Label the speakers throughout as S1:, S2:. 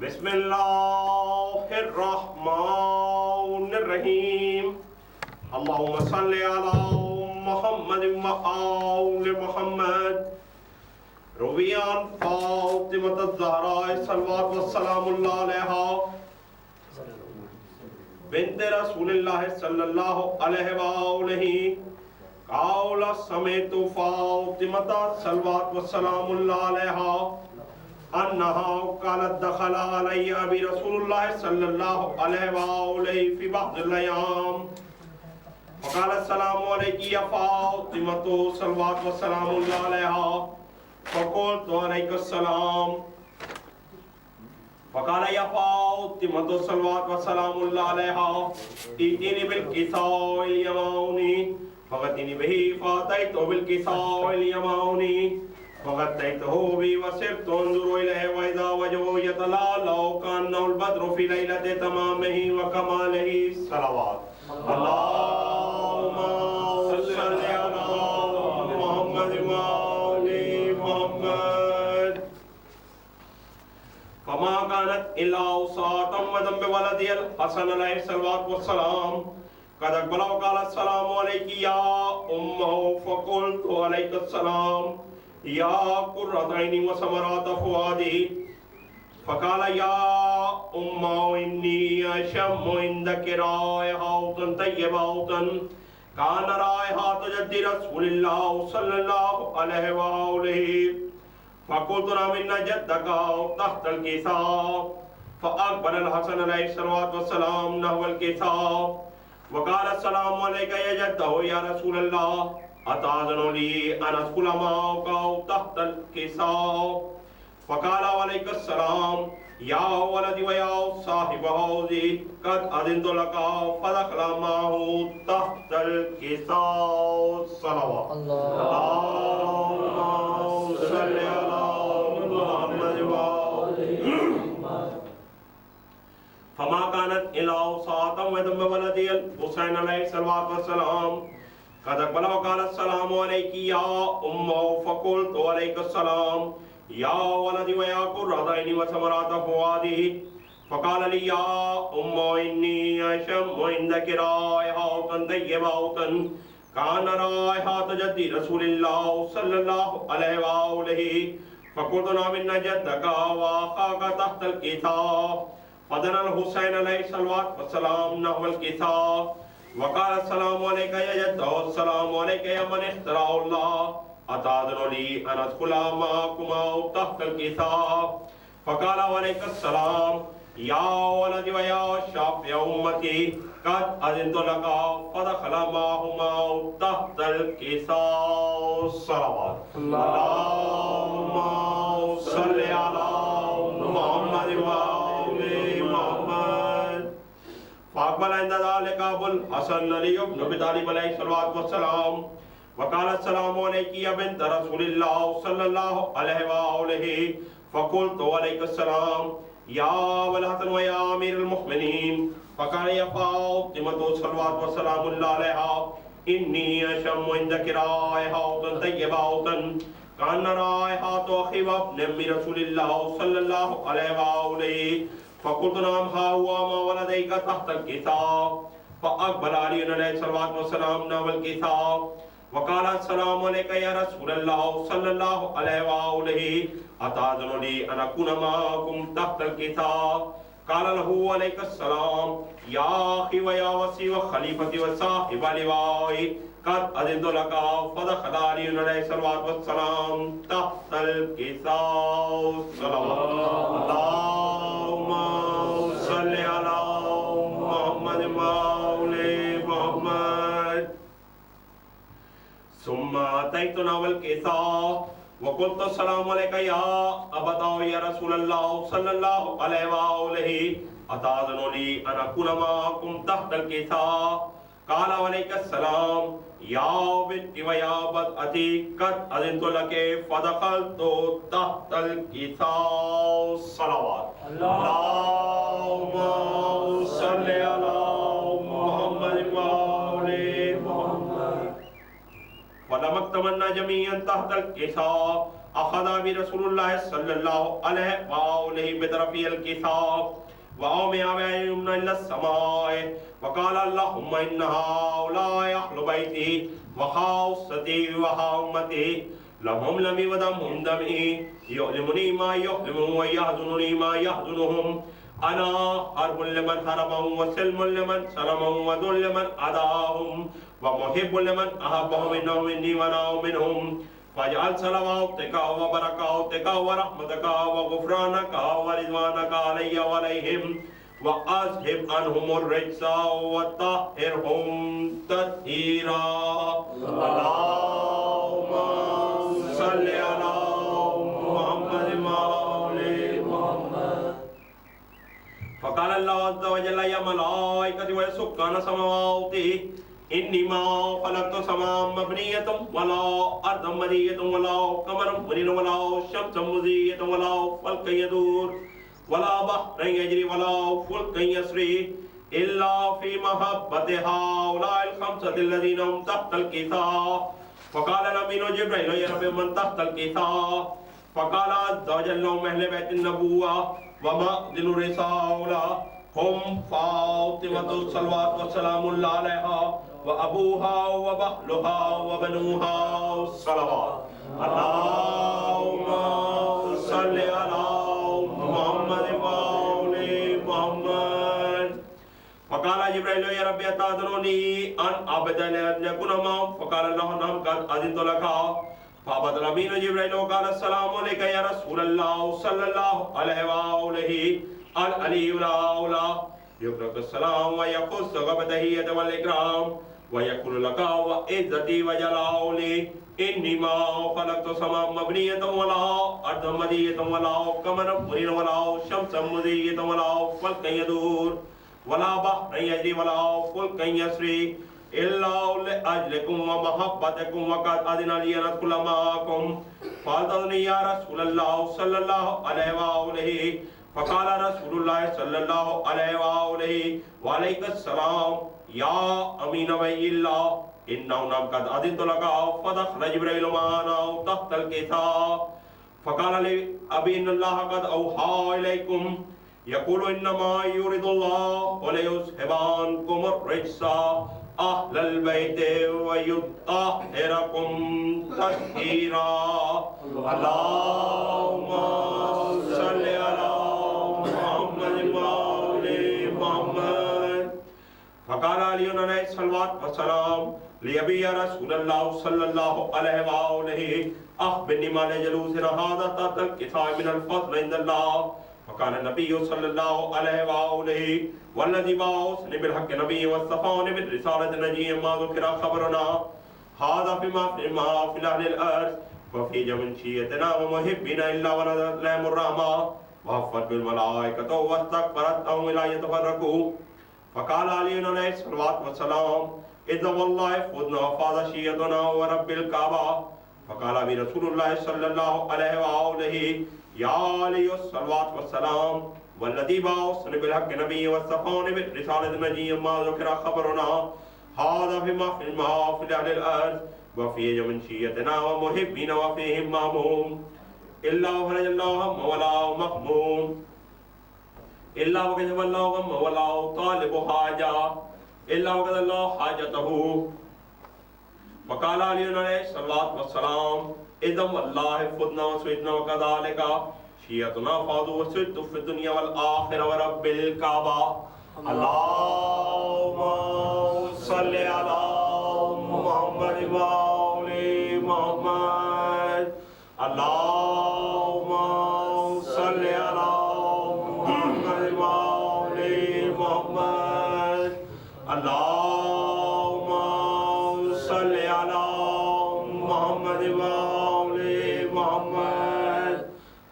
S1: بسم اللہ الرحمن الرحیم اللہم صلی علی محمد وآل محمد روی عن فاطمۃ الزہراء صلوات والسلام اللہ علیہا بنت رسول اللہ صلی اللہ علیہ وآلہ قال سمعت فاطمۃ صلوات والسلام اللہ علیہا انہا قالت دخل علی ابی رسول اللہ صلی اللہ علیہ وآلہ فی بعض الایام فقال السلام علیکی یا فاطمۃ صلوات والسلام اللہ علیہا فقلت علیک السلام فقال یا فاطمۃ صلوات والسلام اللہ علیہا ائتنی بالکساء الیمانی فغتنی بہ فاتیت بالکساء الیمانی فغطيته بي وسرت انظر إليه وإذا وجهه يتلألأ كأنه البدر في ليلة تمامه وكماله الصلوات اللهم صل على محمد وآل محمد فما كانت إلا أوصاة وذنب ولدي الحسن عليه الصلاة والسلام قد أقبل وقال السلام عليك يا أمه فقلت عليك السلام یا قرۃ عینی وثمرات فؤادی فقال یا ام انی اشم عندک رائحۃ طیبۃ کان رائحۃ جد رسول اللہ صلی اللہ علیہ وآلہ فقلت نعم ان جدک تحت الکساء فاقبل الحسن علیہ الصلوۃ والسلام نحو الکساء وقال السلام علیک یا جدہ یا رسول اللہ اتاذن لی ان ادخل معك تحت الكساء فقال عليك السلام یا ولدی ویا صاحب حوضی قد اذنت لك فدخل معه تحت الكساء صلوات اللهم صل على محمد وآل محمد فما كانت الا اوصاة وذنب ولدي الحسين عليه الصلاة والسلام قد اقبل وقال السلام عليك يا أمه فقلت عليك السلام يا ولدي ويا قرة عيني وثمرات فؤادي فقال لي يا أمه إني أشم عندك رائحة طيبة كان رائحة جد رسول الله صلى الله عليه وآله فقلت نعم إن جدك وأخاك تحت الكساء فدنا الحسين عليه الصلاة والسلام نحو الكساء وقال السلام علیکہ یا جدہ السلام علیکہ یا من اختراع اللہ اتاذن لی ان ادخل معکما تحت الکساء فقال علیک السلام یا ولدی ویا شافع امتی قد اذنت لك فدخل معهما تحت الکساء صلوات اللهم صل على محمد وآل محمد فاقبل عند ذلك ابو الحسن علي بن ابي طالب عليه الصلاه والسلام وقال السلام عليك يا بنت رسول الله صلى الله عليه واله فقلت عليك السلام يا ابا الحسن ويا امير المؤمنين فقال يا فاطمه صلوات والسلام الله عليها اني اشم عندك رائحة طيبة كان رائحة اخي وابن رسول الله صلى الله عليه واله فقلت نعم ها هو ما ولديك تحت الكساء فأقبل علي عليه الصلاة والسلام نحو الكساء وقال السلام عليك يا رسول الله صلى الله عليه وآله أتأذن لي أن أكون معكم تحت الكساء قال له عليك السلام يا أخي ويا وصي وخليفتي وصاحب لوائي قد أذنت لك فدخل علي عليه الصلاة والسلام تحت الكساء صلوات اللهم صل على محمد وآل محمد ثم أتيتنا والكساء وقلت السلام عليك يا أبتا يا رسول الله صلى الله عليه وآله أتأذن لي أن أكون معكم تحت الكساء قال عليك السلام يا بنتي ويا بدأتي قد أذنت لك فدخلت تحت الكساء صلوات اللهم صل على محمد وآل محمد فلما اكتملنا جميعا تحت الكساء اخذ برسول الله صلى الله عليه وآله بطرفي الكتاب وأومئ بأيمنا إلى السماء وقال اللهم إن هؤلاء أهل بيتي وخاصتي وأمتي لهم لمي ودمهم دمي يؤلمني ما يؤلمهم ويحزنني ما يحزنهم أنا حرب لمن حربهم وسلم لمن سلمهم وذل لمن أداهم ومحب لمن أحبهم إنهم مني وأنا منهم فاجعل صلواتك وبركاتك ورحمتك وغفرانك ورضوانك علي وعليهم وأذهب عنهم الرجس وطهرهم تطهيرا اللهم صل على محمد وآل محمد. فقال الله عز وجل يا ملائكتي وسكان سماواتي إني ما خلقت سماء مبنية ولا أرض مبنية ولا قمر منير ولا شمس مضيئة ولا فلك يدور ولا بحر يجري ولا فلك يسري إلا في محبة هؤلاء الخمسة الذين هم تحت الكتاب. فقال الأمين جبريل يا رب من تحت الكتاب. فقال عز وجل هم أهل بيت النبوة ومأذن الرسالة هم فاطمة الصلوات والسلام الله عليها وأبوها وبهلها وبنوها الصلوات. اللهم صل على محمد وآل محمد. فقال جبريل يا رب أتأذنني أن أبدل أن يكون معهم. فقال الله نعم قد أذنت لك. فأبد الأمين جبريل وقال السلام عليك يا رسول الله صلى الله عليه وآله العلي الأعلى. يقرأ السلام ويخص بتحية والإكرام ويقول لك وعزتي وجلالي إني ما خلقت سماء مبنية ولا أرض مبنية ولا قمر منير ولا شمس مضيئة ولا فلك يدور ولا بحر يجري ولا فلك يسري إلا لأجلكم ومحبتكم وقد أذن لي أن أدخل معكم. فأذنني يا رسول الله صلى الله عليه وآله. فقال رسول الله صلى الله عليه وآله وعليك السلام يا أمين بي الله إنه نعم قد أذنت لك. فدخل جبريل معنا تحت الكتاب. فقال لي أبي إن الله قد أوحى إليكم يقول إنما يريد الله وليذهب عنكم الرجس أهل البيت ويطهركم تطهيرا. اللهم صل على محمد وآل محمد. فقال علي عليه الصلاة والسلام لأبي يا رسول الله صلى الله عليه وآله أخبرني ما لجلوسنا هذا تحت الكتاب من الفضل عند الله. فقال النبي صلى الله عليه وآله والذي بعثني بالحق نبي واصطفاني بالرسالة نجيا ما ذكر خبرنا هذا فيما في أهل الأرض وفي جمشيتنا ومحبنا إلا ولدت لهم الرحمة وحفت بالملائكة واستكبرت إلى يتفرقوا. فقال علي عليه الصلاة والسلام إذا والله فضنا وفاض شيئتنا ورب الكعبة. فقال برسول الله صلى الله عليه وآله يا علي الصلاة والسلام والذي بعثني بالحق نبي واصطفاني بالرسالة نجيا ما ذكر خبرنا هذا فيما في أهل الأرض وفي جمشيتنا ومحبنا وفيهم ماموم إلا وفرج الله هم ولا مهموم إلا وكتب الله هم ولا طالب حاجة إلا وكتب الله حاجته. فقال علي عليه الصلاة والسلام إذا والله فضنا وسويتنا وكذلك شيئتنا فاضوا وسدت في الدنيا والآخرة ورب الكعبة. اللهم صل على محمد وآل محمد. اللهم صل على محمد وآل محمد. اللهم صل على محمد وآل محمد.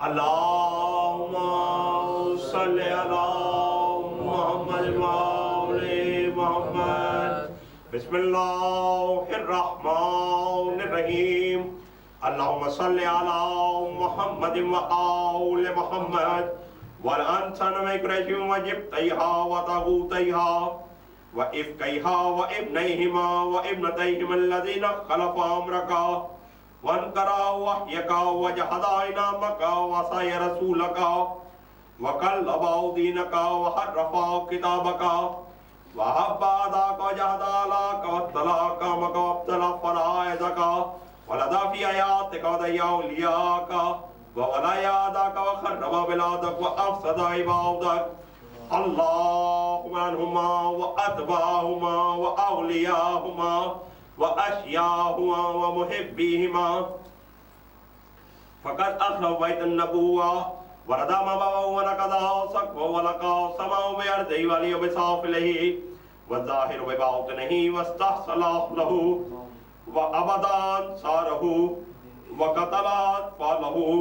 S1: اللهم صل على محمد وآل محمد. بسم الله الرحمن الرحيم. اللهم صل على محمد وآل محمد. والأنسان مكرشهم وجبتيها وطغوتيها وإفكيها وابنيهما وابنتيهما الذين خلفا أمرك وانکرا وحیکا وجہدا انامکا وعصى رسولکا وکلبا دینکا وحرفا کتابکا وحبا داکا وجہدا لاکا واتلاکا مکا وابتلا فرائضکا ولدا فی آیاتکا ودیا اولیاءکا وولا داکا وخرب بلادک وافسد عبادک اللہم عنہما واتباہما واولیاءہما واشیاءہما ومحبیہما فقد اخلو بیت النبوہ وردام بابا ونقضا سقف ولقا سماء بیردی ولی بصاف لہی والظاہر بباطنہی واستحصل له وابدان سارہو وقتلات فالہو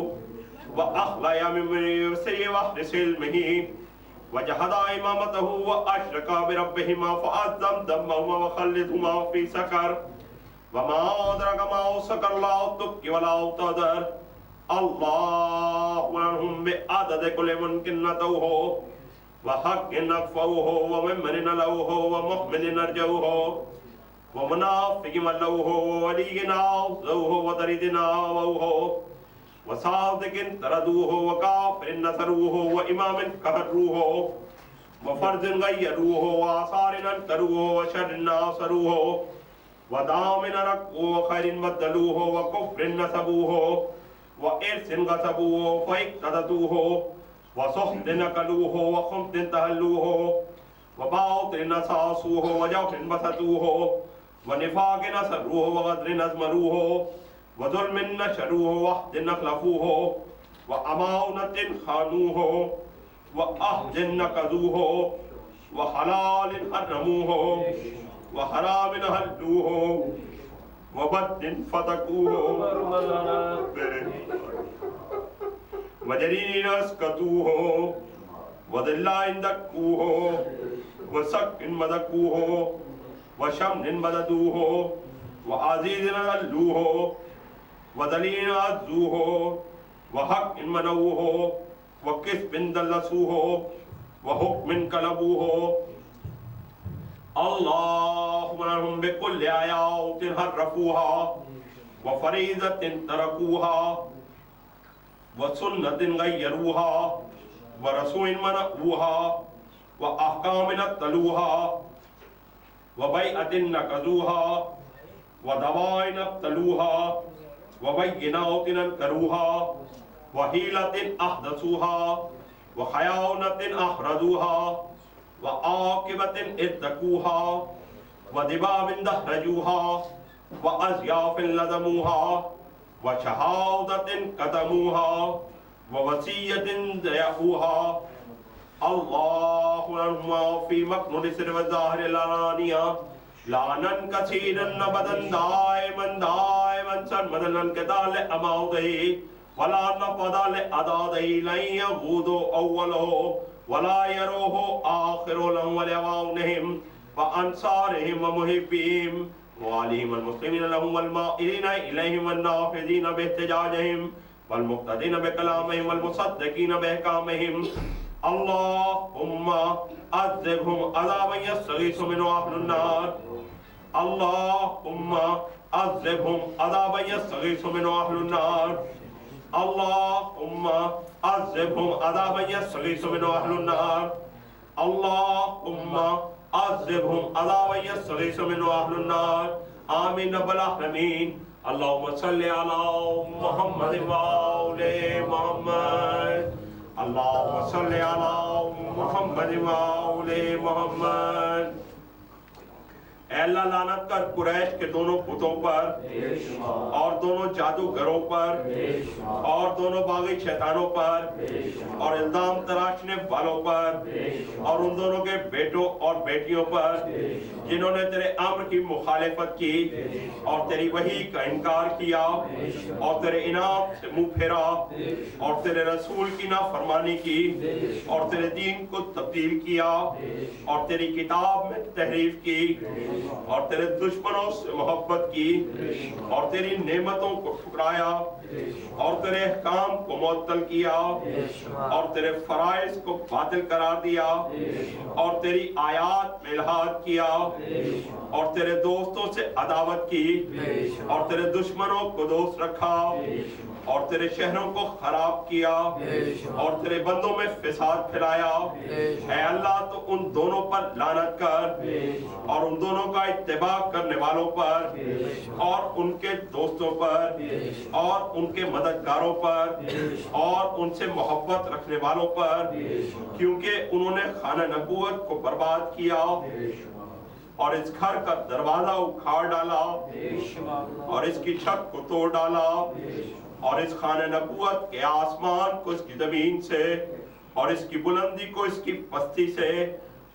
S1: وأخلى من يسري وحر سلمه وجهد إمامته وأشرك بربهما فأعظم دمهما وخلدهما في سكر وما أدرك ما سكر لا تبكي ولا تدر الله عنهم بعدد كل ممكن نتوه وحق نكفوه وممن نلوه ومحمد نرجوه ومنافق ملوه وولينا عوزوه وطردنا ووه وصادق تردوه وكافر نصروه وإمام كهروه وفرد غيروه وآثار انكروه وشر ناصروه ودامن رقوه وخير بدلوه وكفر نسبوه وإرث غصبوه فاقتدتوه وسخط نقلوه وخمط تهلوه وباطل نساسوه وجوح بسطوه ونفاق نصروه وغدر نزمروه وظلم نشروه وحد نخلفوه وأمانة خانوه وأهد نقضوه وحلال حرموه وحرام هلوه وبد فتكوه وجرين اسكتوه وذلائن دكوه وسك مدكوه وشمن مددوه وعزيز نذلوه وذلين عزوه وحق منوه وكسب دلسوه وحكم كلبوه اللهم عنهم بكل آيات حرفوها وفريضة تركوها وسنة غيروها ورسول منعوها وأحكام نقتلوها وبيعة نقضوها ودواء نقتلوها وبينات ننكروها وحيلة أحدثوها وخيانة أحرزوها وعاقبة اتقوها ودباب دحرجوها وأزياف لزموها وشهادة كتموها ووصية ضيعوها الله عنهما في مكنون السر والظاهر العلانية لعنا كثيرا أبدا دائما سرمدا انقطاع لأماضيه ولا نفض لأداده لن يغوض أوله ولا يروه آخر لهم وليوانهم وأنصارهم ومحبهم وعليهم المسلمين لهم والمائلين إليهم والنافذين باحتجاجهم والمقتدين بكلامهم والمصدقين بأحكامهم اللهم عذبهم عذابا يستغيث منه أهل النار اللهم عذبهم عذابا يستغيث منه أهل النار اللهم عذبهم عذابا يستغيث منه أهل النار اللهم عذبهم عذابا يستغيث منه أهل النار آمين رب العالمين اللهم صل على محمد وآل محمد اللهم صل على محمد وآل محمد اے اللہ لعنت کر قریش کے دونوں پتوں پر اور دونوں جادوگروں پر اور دونوں باغی شیطانوں پر اور الزام تراشنے والوں پر اور ان دونوں کے بیٹوں اور بیٹیوں پر جنہوں نے تیرے امر کی مخالفت کی اور تیری وحی کا انکار کیا اور تیرے انعام سے منہ پھیرا اور تیرے رسول کی نافرمانی کی اور تیرے دین کو تبدیل کیا اور تیری کتاب میں تحریف کی اور تیرے دشمنوں سے محبت کی اور تیری نعمتوں کو ٹھکرایا اور تیرے احکام کو معطل کیا اور تیرے فرائض کو باطل قرار دیا اور تیری آیات میں الحاد کیا اور تیرے دوستوں سے عداوت کی اور تیرے دشمنوں کو دوست رکھا اور تیرے شہروں کو خراب کیا اور تیرے بندوں میں فساد پھیلایا، اے اللہ تو ان دونوں پر لعنت کر اور ان دونوں کا اتباع کرنے والوں پر اور ان کے دوستوں پر اور ان کے مددگاروں پر اور ان سے محبت رکھنے والوں پر، کیونکہ انہوں نے خانہ نبوت کو برباد کیا اور اس گھر کا دروازہ اکھاڑ ڈالا اور اس کی چھت کو توڑ ڈالا اور اس خانہ نبوت کے آسمان کو اس کی زمین سے اور اس کی بلندی کو اس کی پستی سے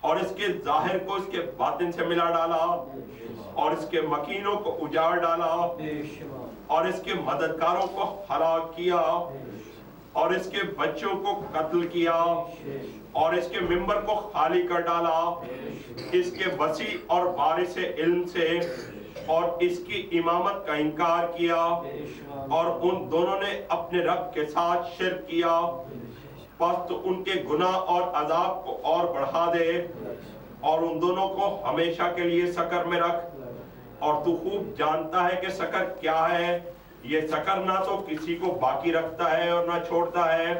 S1: اور اس کے ظاہر کو اس کے باطن سے ملا ڈالا اور اس کے مکینوں کو اجاڑ ڈالا اور اس کے مددگاروں کو ہلاک کیا اور اس کے بچوں کو قتل کیا اور اس کے ممبر کو خالی کر ڈالا، اس کے وسیع اور وارث علم سے اور اس کی امامت کا انکار کیا اور ان دونوں نے اپنے رب کے ساتھ شرک کیا، پس تو ان کے گناہ اور عذاب کو اور بڑھا دے اور ان دونوں کو ہمیشہ کے لیے سقر میں رکھ، اور تو خوب جانتا ہے کہ سقر کیا ہے، یہ سقر نہ تو کسی کو باقی رکھتا ہے اور نہ چھوڑتا ہے۔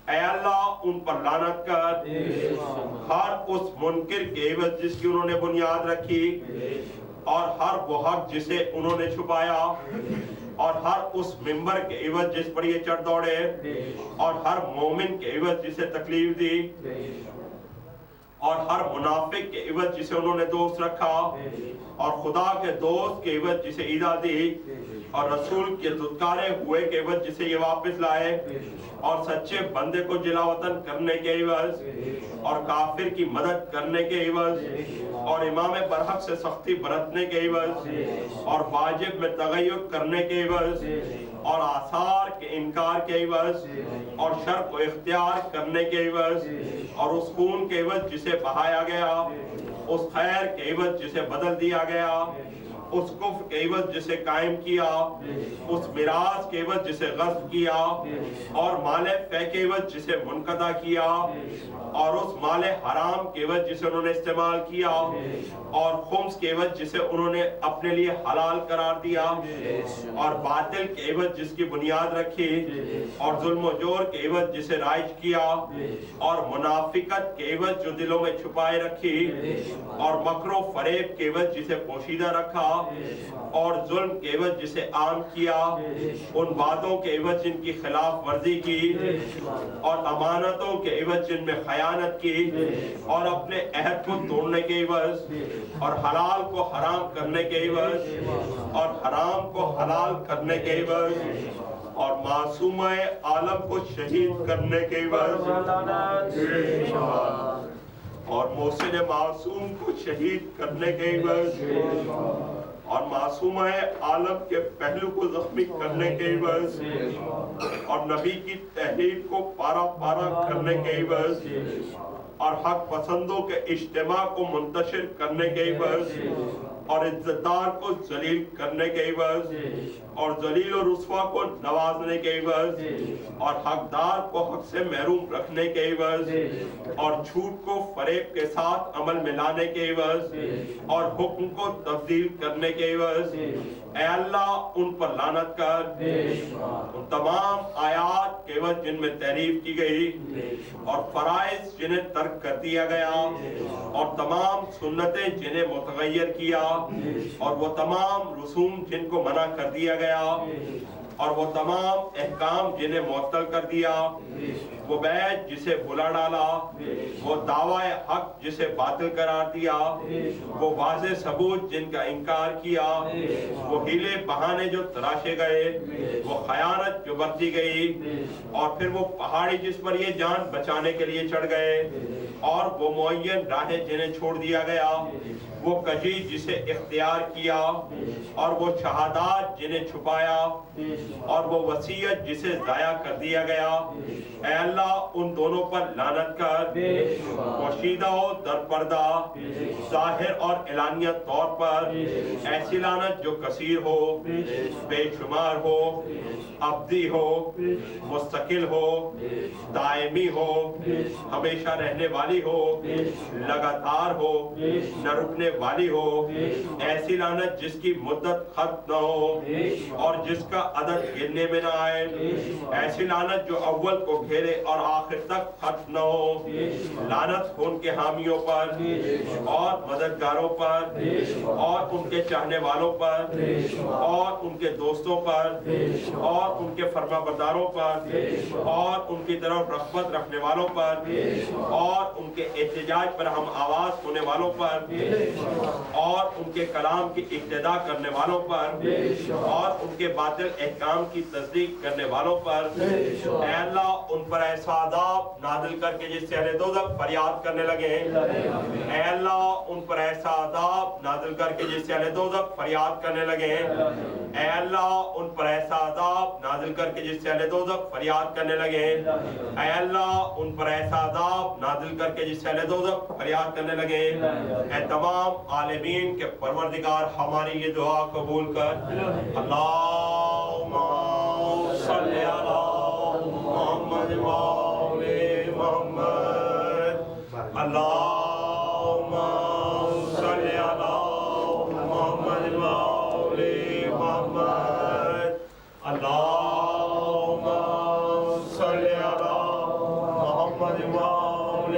S1: اے اللہ ان پر لعنت کر، ہر اس منکر کے عوض جس کی انہوں نے بنیاد رکھی اور ہر وہ حق جسے انہوں نے چھپایا اور ہر اس ممبر کے عوض جس پر یہ چڑھ دوڑے اور ہر مومن کے عوض جسے تکلیف دی اور ہر منافق کے عوض جسے انہوں نے دوست رکھا اور خدا کے دوست کے عوض جسے ایذا دی اور رسول کے دھتکارے ہوئے کے عوض جسے یہ واپس لائے اور سچے بندے کو جلا وطن کرنے کے عوض اور کافر کی مدد کرنے کے عوض اور امام برحق سے سختی برتنے کے عوض اور واجب میں تغیر کرنے کے عوض اور آثار کے انکار کے عوض اور شر کو اختیار کرنے کے عوض اور اس خون کے عوض جسے بہایا گیا، اس خیر کے عوض جسے بدل دیا گیا، اس کفر کے عوض جسے قائم کیا، اس میراث کے عوض جسے غصب کیا اور مال فے کے عوض جسے منقطع کیا اور اس مال حرام کے عوض جسے انہوں نے استعمال کیا اور خمس کے عوض جسے انہوں نے اپنے لیے حلال قرار دیا اور باطل کے عوض جس کی بنیاد رکھی اور ظلم و جور کے عوض جسے رائج کیا اور منافقت کے عوض جو دلوں میں چھپائے رکھی اور مکر و فریب کے عوض جسے پوشیدہ رکھا اور ظلم کے عوض جسے عام کیا، ان وعدوں کے عوض جن کی خلاف ورزی کی اور امانتوں کے عوض جن میں خیانت کی اور اپنے عہد کو توڑنے کے عوض اور حلال کو حرام کرنے کے عوض اور حرام کو حلال کرنے کے عوض اور معصومہ عالم کو شہید کرنے کے عوض اور محسن معصوم کو شہید کرنے کے عوض اور معصومہ عالم کے پہلو کو زخمی کرنے کے عوض اور نبی کی تحریف کو پارا پارا کرنے کے عوض اور حق پسندوں کے اجتماع کو منتشر کرنے کے عوض اور عزتدار کو ذلیل کرنے کے عوض اور ذلیل و رسوا کو نوازنے کے عوض اور حقدار کو حق سے محروم رکھنے کے عوض اور جھوٹ کو فریب کے ساتھ عمل میں لانے کے عوض اور حکم کو تبدیل کرنے کے عوض، اے اللہ ان پر لعنت کر، ان تمام آیات کے عوض جن میں تعریف کی گئی اور فرائض جنہیں ترک کر دیا گیا اور تمام سنتیں جنہیں متغیر کیا اور وہ تمام رسوم جن کو منع کر دیا گیا اور وہ تمام احکام جنہیں معطل کر دیا، وہ بیعت جسے بھلا ڈالا، وہ دعوی حق جسے باطل قرار دیا، وہ واضح ثبوت جن کا انکار کیا، وہ ہیلے بہانے جو تراشے گئے، وہ خیانت جو برتی گئی اور پھر وہ پہاڑی جس پر یہ جان بچانے کے لیے چڑھ گئے اور وہ معین راہیں جنہیں چھوڑ دیا گیا، وہ کجی جسے اختیار کیا اور وہ شہادات جنہیں چھپایا اور وہ وصیت جسے ضائع کر دیا گیا، اے اللہ اللہ ان دونوں پر لعنت کر، پوشیدہ و در پردہ، ظاہر اور اعلانیہ طور پر، ایسی لعنت جو کثیر ہو، بے شمار ہو، ابدی ہو، مستقل ہو، دائمی ہو، ہمیشہ رہنے والی ہو، لگاتار ہو، نہ رکنے والی ہو، ایسی لعنت جس کی مدت ختم نہ ہو اور جس کا عدد گننے میں نہ آئے، ایسی لعنت جو اول کو گھیرے اور آخر تک ختم نہ ہو، لعنت ان کے حامیوں پر اور مددگاروں پر اور ان کے چاہنے والوں پر اور ان کے دوستوں پر اور ان کے فرما برداروں پر اور ان کی طرف رغبت رکھنے والوں پر اور ان کے احتجاج پر ہم آواز ہونے والوں پر اور ان کے کلام کی ابتدا کرنے والوں پر اور ان کے باطل احکام کی تصدیق کرنے والوں پر، اے اللہ ان پر ایسا عذاب نازل کر کے جس سے اہل دوزخ فریاد کرنے لگے، اے اللہ ان پر ایسا عذاب نازل کر کے جس سے اہل دوزخ فریاد کرنے لگے، اے اللہ ان پر ایسا عذاب نازل کر کے جس سے اہل دوزخ فریاد کرنے لگے، اے اللہ ان پر ایسا عذاب نازل کر کے جس سے اہل دوزخ فریاد کرنے لگے۔ اے تمام عالمین کے پروردگار ہماری یہ دعا قبول کر، اللہم صلی علی محمد وآل محمد، اللہم صلی علی محمد وآل محمد، اللہم صلی علی محمد وآل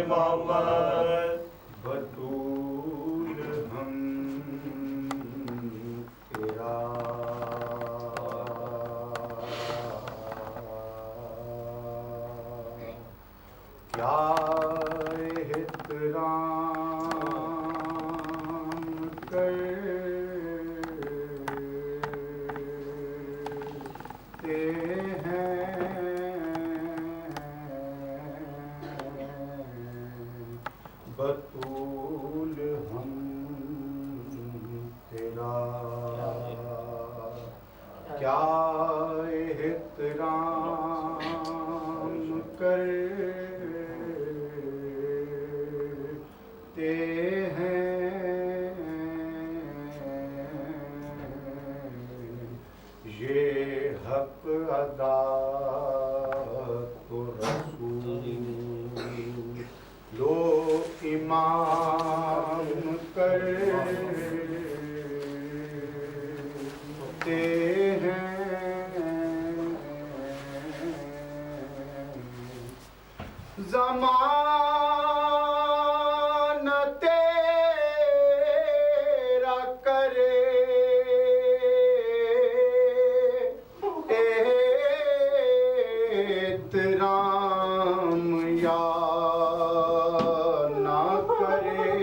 S1: محمد۔
S2: بطول ہم تیرا کیا احترام کرتے ہیں، بطول ہم تیرا کیا احترام کرتے ہیں، یہ حق ادا تو رسول لو امام کرتے ہیں، زمانہ تیرا کرے احترام یا نہ کرے،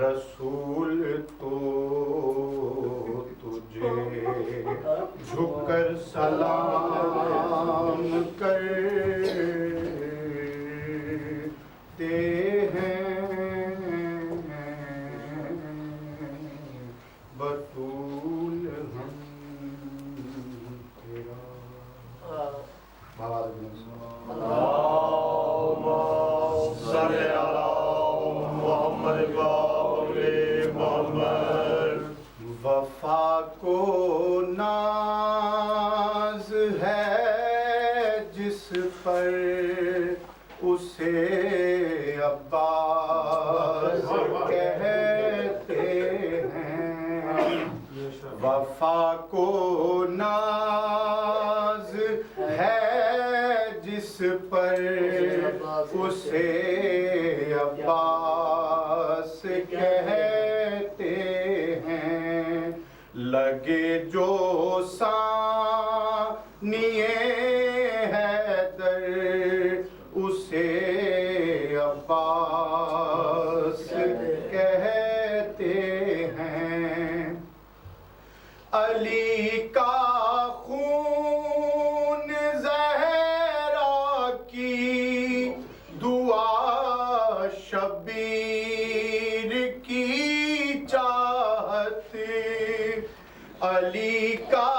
S2: رسول تو تجھے جھک کر سلام کرتے ہیں، بطول ہم تیرا۔
S1: اللہم صلی علی محمد وآل محمد۔
S2: وفا کو ناز ہے جس پر اسے عباس کہتے ہیں، وفا کو ناز ہے جس پر اسے عباس کہتے ہیں، لگے جو ثانی حیدر اسے عباس کہتے ہیں، علی کا خون زہرا کی دعا، شبیر کی چاہت، علی کا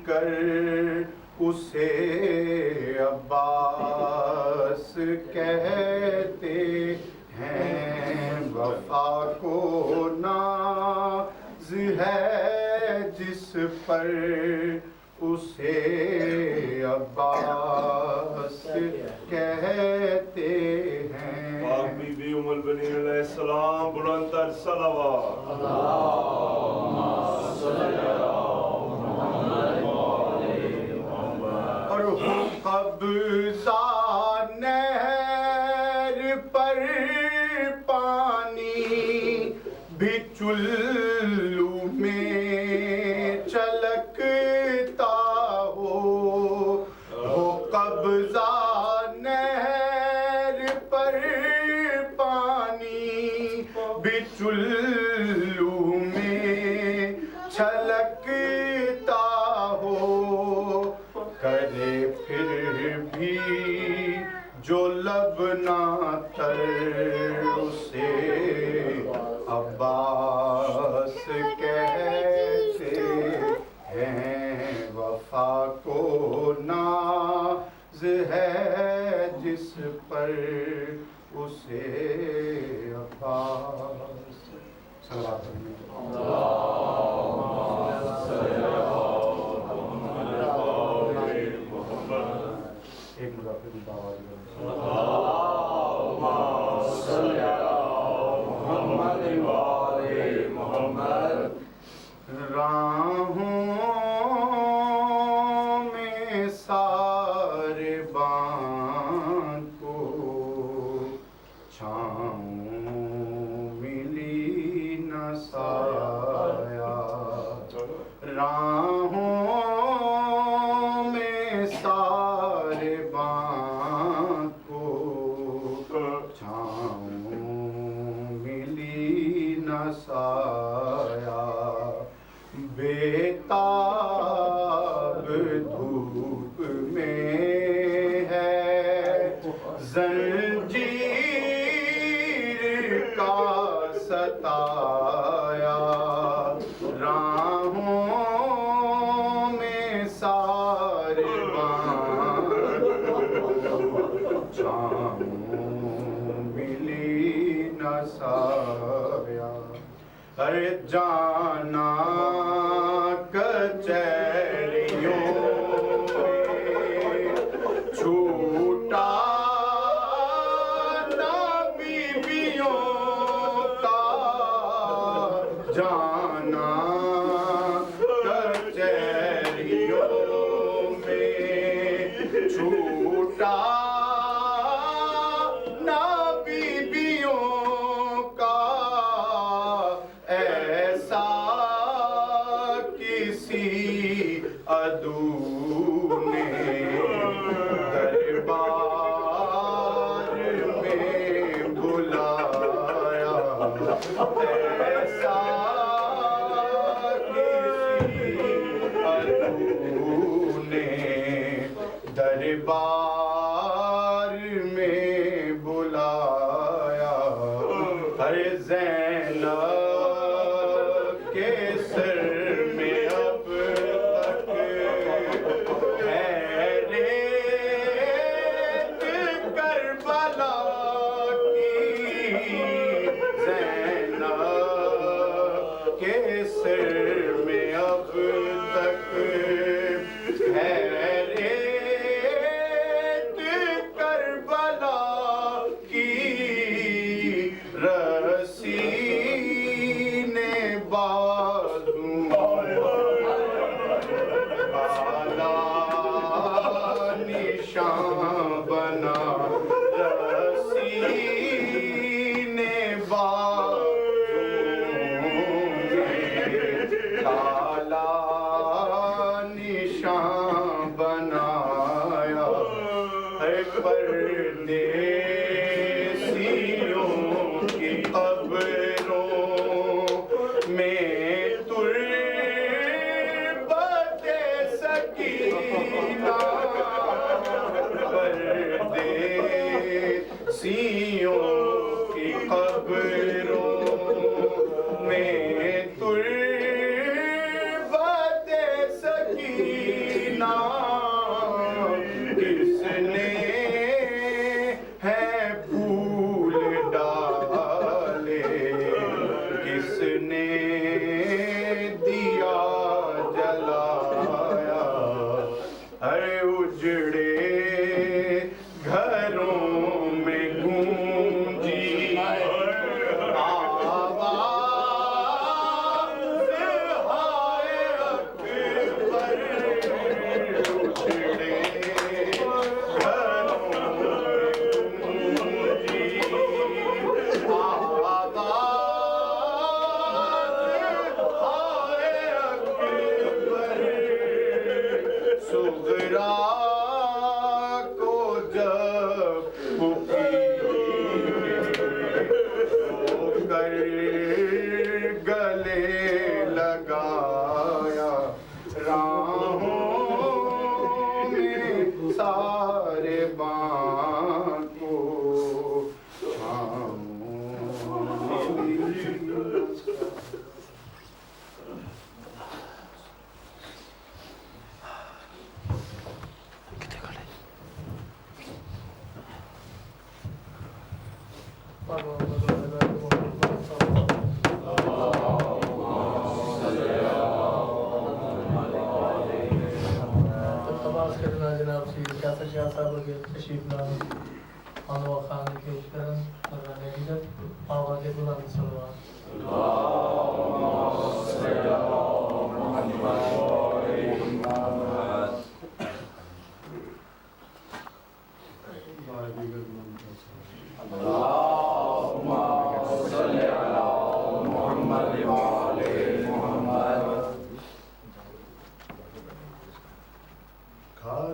S2: کر اسے عباس کہتے ہیں، وفا کو ناز ہے جس پر اسے عباس کہتے ہیں۔
S1: پاک بی بی ام البنین علیہ السلام بلند تر صلوات۔
S2: اور ہو قبضہ نہر پر پانی بھی چلو میں چھلکتا ہو قبضہ نہر پر پانی بھی چلو میں چھلکتا ہو، کرے پھر بھی جو لب نہ تر اسے عباس کہتے ہیں، وفا کو ناز ہے جس پر اسے عباس۔ صلوات ایک مرتبہ بھی آواز راہوں میں سارباں کو چھاؤں ملی نہ سایہ، راہوں میں سارباں کو چھاؤں ملی نہ سایہ، بیتاب دھوپ میں ہے زنجیر کا ستایا، راہوں میں سارباں چھاؤں ملی نہ سایہ، ارے جانا کچہریوں میں چھوٹا نہ بیویوں کا، جانا کچہریوں میں چھوٹا نہ بیویوں کا، ایسا کسی عدو نے دربار میں بلایا، ایسا کسی عدو نے دربار میں بلایا، ہر زینب کے سر میں اب تک ہے ریت کربلا کی، زینب کے سر میں اب تک ہے ریت اجڑے گھروں میں گونجی آواز ہائے اکبر اجڑے گھروں میں گونجی آواز ہائے اکبر صغرا کو جب ہو کر گلے لگایا راہوں میں سارے بان کو
S3: جناب سی سیاست شاہ صاحب کے تشریف لانے خانو خان کے کرن اور نتیجت آوا کے بلند سلوات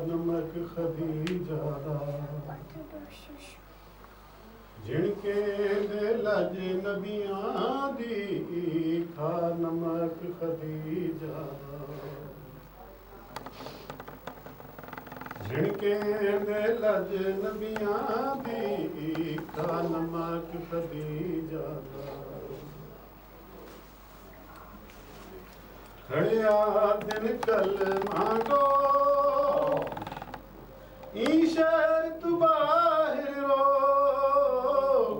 S2: نمک خدیجہ جن کے دل نبیاں دی کھا نمک خدیجہ جن کے دل نبیاں دی کھا نمک خدیجہ کھڑیا دن کل مانگو ای شہر تو باہر رو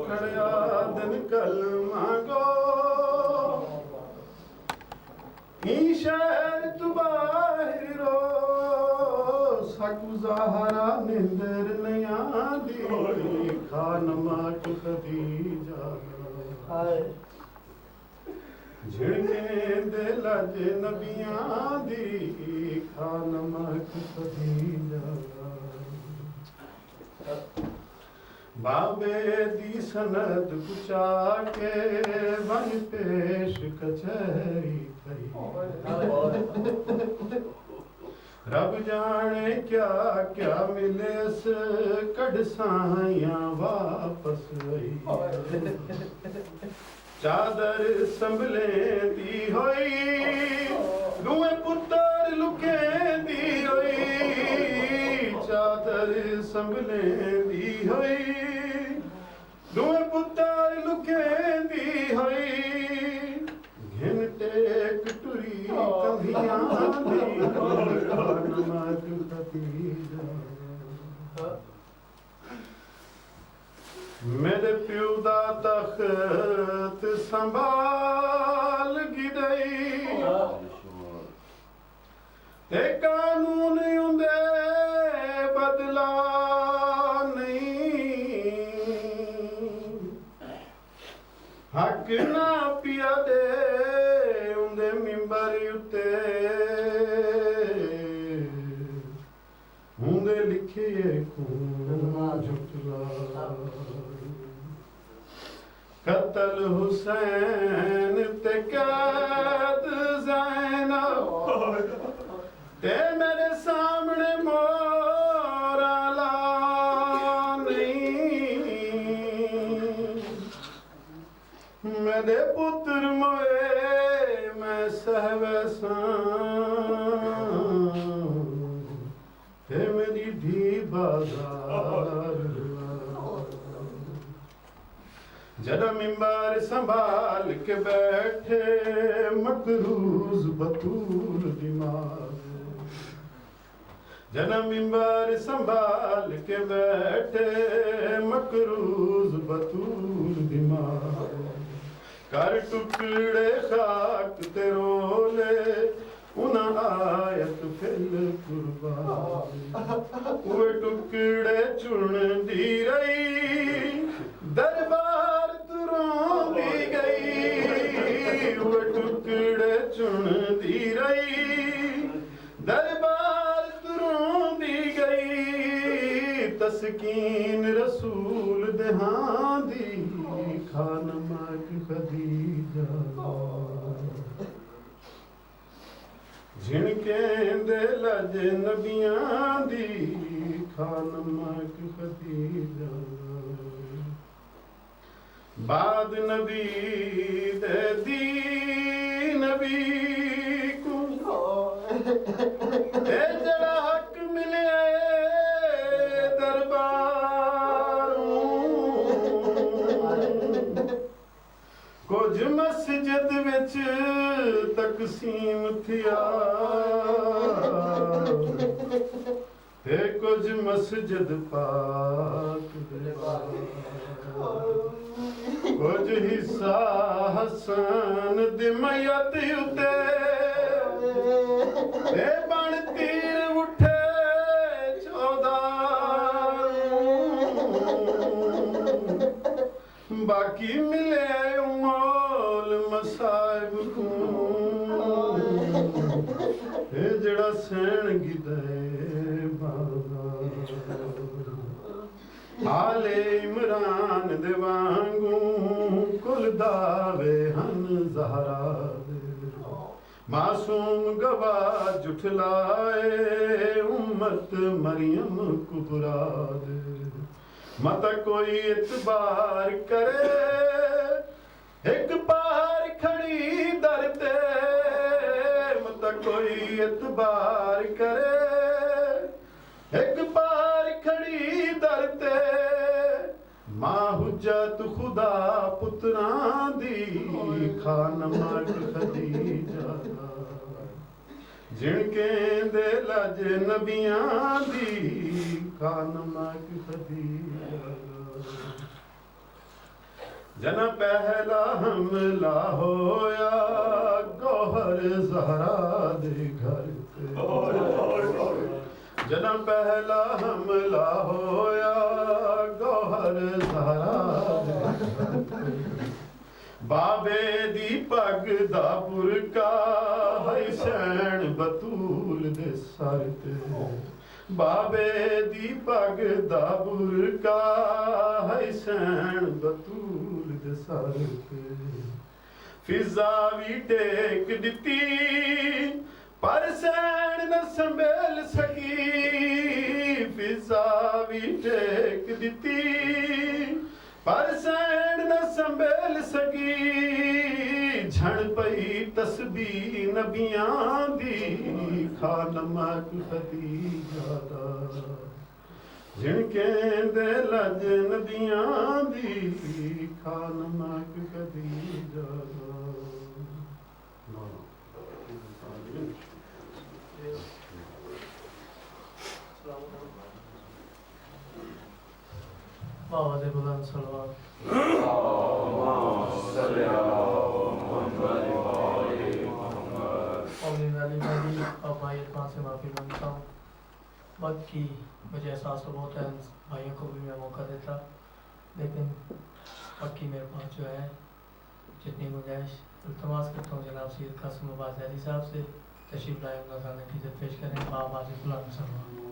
S2: کھڑیا دن کل مانگو ای شہر تو باہر رو سکو زہرا نندر نیاں دی کھا نمک خدیجہ جھڑنے دل نبیاں دی کھا نمک خدیجہ بابے دی سند کچا کے بن پیش کچہری کئی رب جانے کیا کیا ملے اس کڑ سائیاں واپس آئی چادر سنبھلیں دی ہوئی دوئے پتر لکیں دی ہوئی چادر سنبھلیں دی ہوئی دوئے پتر لکیں دی ہوئی گھنٹے کٹوری کبھیاں دی نمک خدیجہ میرے پیو دا تخت سنبھال گئی تے قانون اندے بدلا نہیں حق نہ پیا دے اندے ممبر اتے اندے لکھے خون جھٹلا قتل حسین تے قید زینب تے میرے سامنے مولا نہیں میرے پتر موئے میں سہویساں تے میری دھی بازار جدہ ممبر سنبھال کے بیٹھے مقروض بطول دماغ جدہ ممبر سنبھال کے بیٹھے مقروض بطول دماغ کر ٹکڑے خاک تے رولے انہاں آیت فل قربان وہ ٹکڑے چن دی رہی دربار تروں دی گئی وہ ٹکڑے چن دی رہی دربار تروں دی گئی تسکین رسول دہاں دی خانمہ کی خدیجہ جن کے دے لج نبیاں دی خانمہ کی خدیجہ بعد نبی دے دی نبی کو اے جڑا حق ملے کچھ مسجد وچ تقسیم تھیا تے کچھ مسجد پاک کچھ حصہ حسن دی میت اتے تے بن تیر اٹھے 14 باقی ملے مول مصائب کو اے جڑا سین گدے بازار آل عمران دے وانگوں کل داوے ہن زہرا دے معصوم گواہ جھٹلائے امت مریم کبرا دے مت کوئی اعتبار کرے ایک بار کھڑی در تے مت کوئی اعتبار کرے ایک بار کھڑی در تے ماں حجت خدا پتراں دی خانمہ خدیجہ جن کے دے لج نبیاں دی خانمہ خدیجہ جنا پہلا حملہ ہویا گوہر زہرا دے گھر تے جنا پہلا حملہ ہویا گوہر زہرا دے گھر تے بابے دی پگ دا برکا حسین بطول دے سر تے بابے دی پگ دا برکا حسین بطول دے سر تے فضا وی ٹیک دتی پر سین نہ سنبھل سکی فضا وی ٹیک دتی پر سین نہ سنبھل سکی جھڑ پئی تسبیح نبیاں دی خانمہ خدیجہ دا جن کے دے لج نبیاں دی خانمہ خدیجہ دا
S3: آواز بلند صلوات امین علی نبی اور بھائی ارفان سے معافی مانگتا ہوں وقت کی مجھے احساس تو بہت ہے بھائیوں کو بھی میں موقع دیتا لیکن وقت کی میرے پاس جو ہے جتنی گنجائش التماس کرتا ہوں جناب سید قاسم عباس علی صاحب سے تشریف لائے اللہ نے عزت پیش کریں آواز بلند صلوات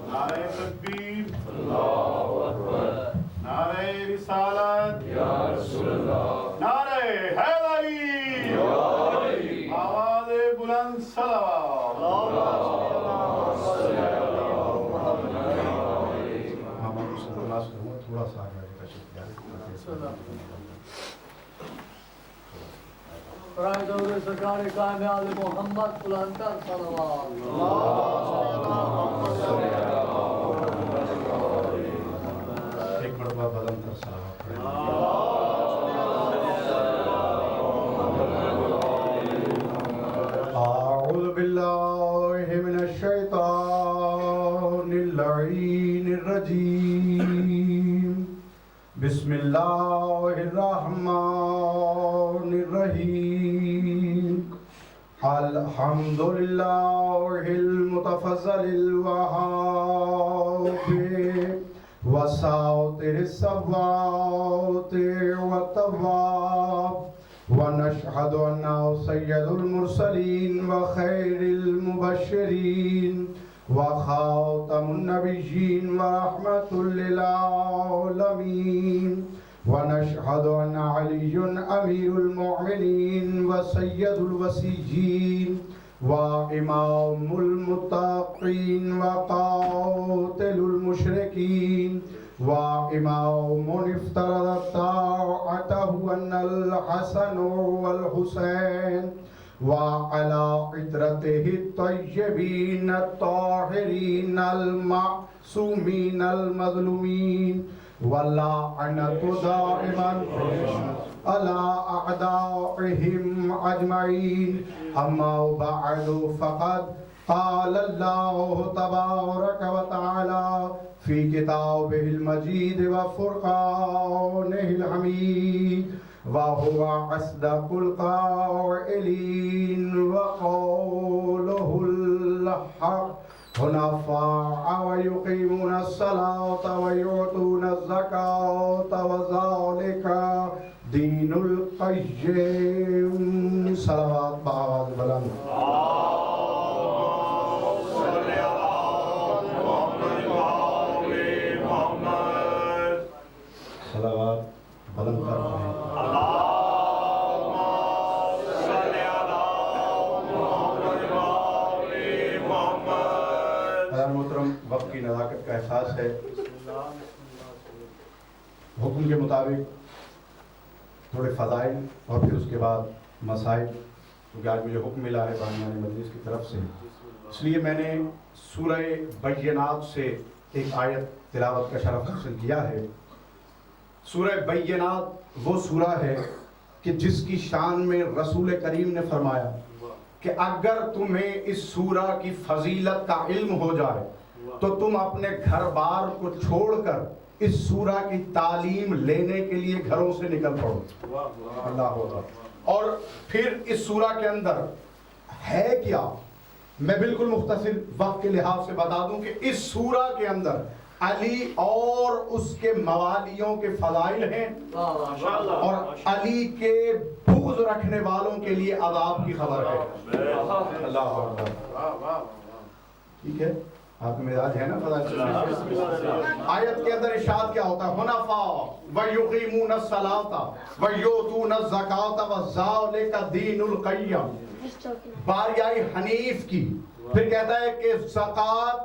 S3: نعرہ تکبیر اللہ اکبر نعرہ رسالت یا رسول اللہ نعرہ حیدری یا علی آواز بلند صلوات تھوڑا سا برائے دور سرکار کامل محمد بلند کر صلوات ایک مرتبہ بلند کر صلوات اعوذ باللہ من الشیطان اللعین الرجیم
S2: بسم اللہ الرحمن الرحیم الحمدللہ المتفضل الوهاب وساطر السماوات والطواب ونشهد أنه سيد المرسلين وخير المبشرين وخاتم النبيين ورحمة للعالمين ونشهد أن علي أمير المؤمنين وسيد الوصيين وإمام المتقين وقاتل المشركين وإمام افترض طاعته أن الحسن والحسين وعلى عترته الطيبين الطاهرين المعصومين المظلومين واللعنة دائما على أعدائهم أجمعين أما بعد فقد قال الله تبارك وتعالى في كتابه المجيد وفرقانه الحميد وهو أصدق القائلين وقوله الحق حنفاء ويقيمون الصلاة ويؤتون الزكاة وذلك دين القيم. صلوات بآواز بلند. صلوات بلند کر رہے ہیں. محترم وقت کی نزاکت کا احساس ہے. حکم کے مطابق تھوڑے فضائل اور پھر اس کے بعد مسائل، کیونکہ آج مجھے حکم ملا ہے بانیان مجلس کی طرف سے، اس لیے میں نے سورہ بینات سے ایک آیت تلاوت کا شرف حاصل کیا ہے. سورہ بینات وہ سورہ ہے کہ جس کی شان میں رسول کریم نے فرمایا کہ اگر تمہیں اس سورہ کی فضیلت کا علم ہو جائے تو تم اپنے گھر بار کو چھوڑ کر اس سورہ کی تعلیم لینے کے لیے گھروں سے نکل پڑو. اللہ ہوگا. اور پھر اس سورہ کے اندر ہے کیا، میں بالکل مختصر وقت کے لحاظ سے بتا دوں کہ اس سورہ کے اندر علی اور اس کے موالیوں کے فضائل ہیں اور علی کے بغض رکھنے والوں کے لیے عذاب کی خبر ہے. اللہ اکبر. ٹھیک ہے، آپ میں مزاج ہے نا فضائل. آیت کے اندر ارشاد کیا ہوتا ہے؟ حنفاء ویقیمون الصلاۃ ویؤتون الزکاۃ وذلک دین القیم. باری آئی حنیف کی، پھر کہتا ہے کہ زکوٰۃ